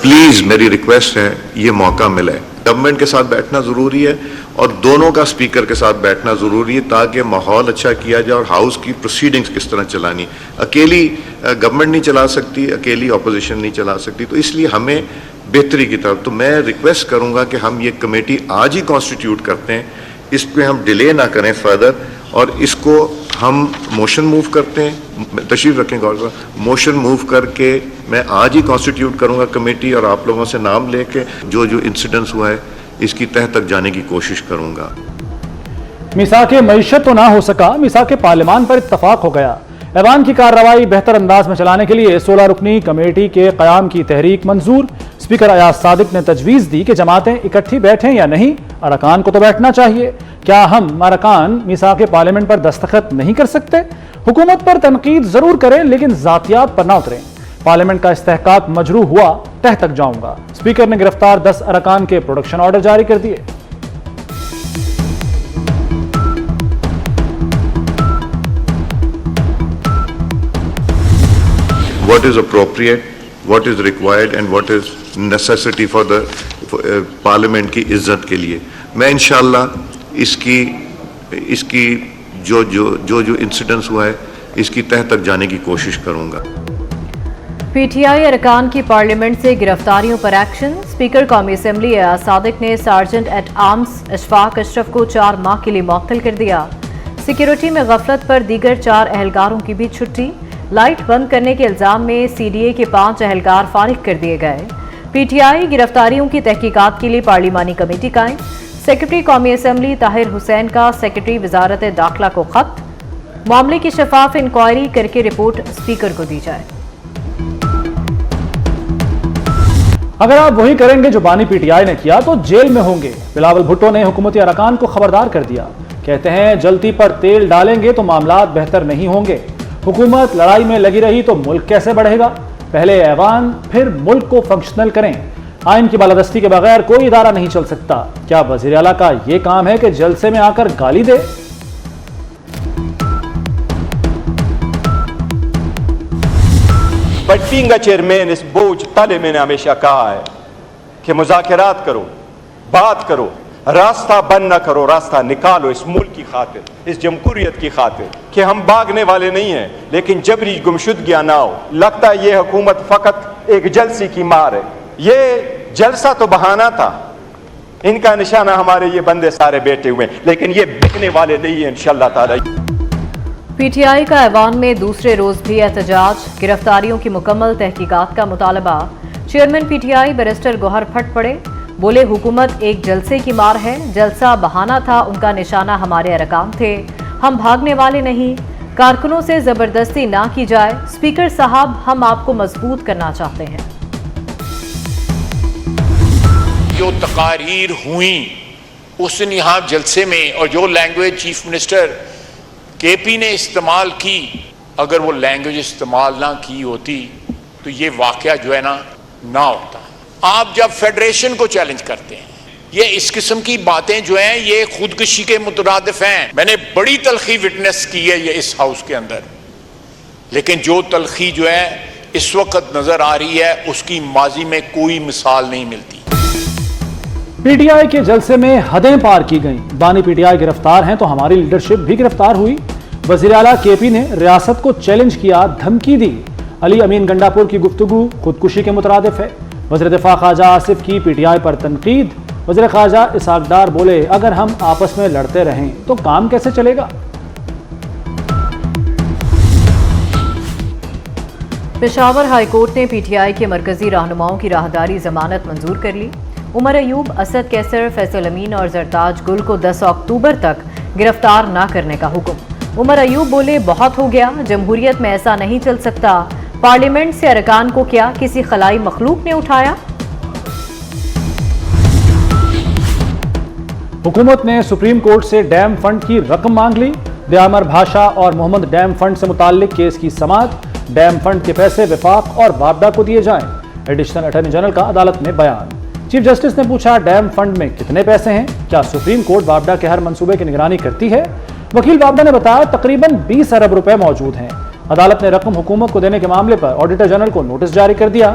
Please میری request ہے یہ موقع ملے. گورنمنٹ کے ساتھ بیٹھنا ضروری ہے اور دونوں کا اسپیکر کے ساتھ بیٹھنا ضروری ہے تاکہ ماحول اچھا کیا جائے اور ہاؤس کی پروسیڈنگز کس طرح چلانی. اکیلی گورنمنٹ نہیں چلا سکتی, اکیلی اپوزیشن نہیں چلا سکتی, تو اس لیے ہمیں بہتری کی طرف. تو میں ریکویسٹ کروں گا کہ ہم یہ کمیٹی آج ہی کانسٹیٹیوٹ کرتے ہیں, اس پہ ہم ڈیلے نہ کریں فردر, اور اس کو ہم موشن موو کرتے ہیں. تشریف رکھیں گور صاحب, موشن موو کر کے میں آج ہی کانسٹیٹیوٹ کروں گا کمیٹی, اور آپ لوگوں سے نام لے کے جو انسیڈنٹس ہوا ہے اس کی تہ تک جانے کی کوشش کروں گا. میثاق معیشت تو نہ ہو سکا, میثاق پارلیمان پر اتفاق ہو گیا. ایوان کی کارروائی بہتر انداز میں چلانے کے لیے 16 رکنی کمیٹی کے قیام کی تحریک منظور. اسپیکر ایاز صادق نے تجویز دی کہ جماعتیں اکٹھی بیٹھیں یا نہیں, ارکان کو تو بیٹھنا چاہیے. کیا ہم ارکان میثاق پارلیمنٹ پر دستخط نہیں کر سکتے؟ حکومت پر تنقید ضرور کریں لیکن ذاتیات پر نہ اتریں. پارلیمنٹ کا استحقاق مجروح ہوا, تہ تک جاؤں گا. اسپیکر نے گرفتار 10 ارکان کے پروڈکشن آرڈر جاری کر دیے. What is appropriate, what is required and what is necessity for the parliament کی عزت کے لیے. میں انشاءاللہ اس کی جو انسیڈنٹس ہوا ہے اس کی تہ تک جانے کی کوشش کروں گا. پی ٹی آئی ارکان کی پارلیمنٹ سے گرفتاریوں پر ایکشن. اسپیکر قومی اسمبلی ایاز صادق نے سارجنٹ ایٹ آرمز اشفاق اشرف کو 4 ماہ کے لیے معطل کر دیا. سیکیورٹی میں غفلت پر دیگر 4 اہلکاروں کی بھی چھٹی. لائٹ بند کرنے کے الزام میں سی ڈی اے کے 5 اہلکار فارغ کر دیے گئے. پی ٹی آئی گرفتاریوں کی تحقیقات کے لیے پارلیمانی کمیٹی قائم. سیکرٹری قومی اسمبلی طاہر حسین کا سیکرٹری وزارت داخلہ کو خط. معاملے کی شفاف انکوائری کر کے رپورٹ اسپیکر کو دی جائے. اگر آپ وہی کریں گے جو بانی پی ٹی آئی نے کیا تو جیل میں ہوں گے. بلاول بھٹو نے حکومتی ارکان کو خبردار کر دیا. کہتے ہیں جلتی پر تیل ڈالیں گے تو معاملات بہتر نہیں ہوں گے. حکومت لڑائی میں لگی رہی تو ملک کیسے بڑھے گا؟ پہلے ایوان پھر ملک کو فنکشنل کریں. آئین کی بالادستی کے بغیر کوئی ادارہ نہیں چل سکتا. کیا وزیر اعلیٰ کا یہ کام ہے کہ جلسے میں آ کر گالی دے؟ بٹ بینگ اے چیئرمین اس بوجھ تلے میں نے ہمیشہ کہا ہے کہ مذاکرات کرو, بات کرو, راستہ بند نہ کرو, راستہ نکالو اس ملک کی خاطر, اس جمہوریت کی خاطر. کہ ہم بھاگنے والے نہیں ہیں لیکن جبری گمشدگیاں نہ ہو. لگتا ہے یہ حکومت فقط ایک جلسے کی مار ہے. یہ جلسہ تو بہانہ تھا, ان کا نشانہ ہمارے یہ بندے سارے بیٹھے ہوئے ہیں, لیکن یہ بکنے والے نہیں ہیں انشاءاللہ تعالی. پی ٹی آئی کا ایوان میں دوسرے روز بھی احتجاج. گرفتاریوں کی مکمل تحقیقات کا مطالبہ. Chairman P T I barrister Gohar پھٹ پڑے. بولے حکومت ایک جلسے کی مار ہے, جلسہ بہانہ تھا, ان کا نشانہ ہمارے ارکان تھے, ہم بھاگنے والے نہیں. کارکنوں سے زبردستی نہ کی جائے. اسپیکر صاحب ہم آپ کو مضبوط کرنا چاہتے ہیں. جو تقاریر ہوئیں اس دن یہاں جلسے میں, اور جو لینگویج چیف منسٹر کے پی نے استعمال کی, اگر وہ لینگویج استعمال نہ کی ہوتی تو یہ واقعہ جو ہے نہ ہوتا. آپ جب فیڈریشن کو چیلنج کرتے ہیں, یہ اس قسم کی باتیں جو ہیں یہ خودکشی کے مترادف ہیں. میں نے بڑی تلخی وٹنس کی ہے یہ اس ہاؤس کے اندر, لیکن جو تلخی جو ہے اس وقت نظر آ رہی ہے اس کی ماضی میں کوئی مثال نہیں ملتی. پی ٹی آئی کے جلسے میں حدیں پار کی گئیں. بانی پی ٹی آئی گرفتار ہیں تو ہماری لیڈرشپ بھی گرفتار ہوئی. وزیر اعلیٰ کے پی نے ریاست کو چیلنج کیا, دھمکی دی. علی امین گنڈاپور کی گفتگو خودکشی کے مترادف ہے. وزیر دفاع خواجہ آصف کی پی ٹی آئی پر تنقید. وزیر خارجہ اسحاق ڈار بولے اگر ہم آپس میں لڑتے رہیں تو کام کیسے چلے گا؟ پشاور ہائی کورٹ نے پی ٹی آئی کے مرکزی رہنماؤں کی راہداری ضمانت منظور کر لی. عمر ایوب, اسد کیسر, فیصل امین اور زرتاج گل کو 10 اکتوبر تک گرفتار نہ کرنے کا حکم. عمر ایوب بولے بہت ہو گیا, جمہوریت میں ایسا نہیں چل سکتا. پارلیمنٹ سے ارکان کو کیا کسی خلائی مخلوق نے اٹھایا؟ حکومت نے سپریم کورٹ سے ڈیم فنڈ کی رقم مانگ لی. دیامر بھاشا اور محمد ڈیم فنڈ سے متعلق کیس کی سماعت. ڈیم فنڈ کے پیسے وفاق اور وابڈا کو دیے جائیں. ایڈیشنل اٹارنی جنرل کا عدالت میں بیان. چیف جسٹس نے پوچھا ڈیم فنڈ میں کتنے پیسے ہیں, کیا سپریم کورٹ وابڈا کے ہر منصوبے کی نگرانی کرتی ہے؟ وکیل وابڈا نے بتایا تقریباً 20 ارب روپے موجود ہیں. عدالت نے رقم حکومت کو دینے کے معاملے پر آڈیٹر جنرل کو نوٹس جاری کر دیا.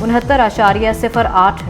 69.08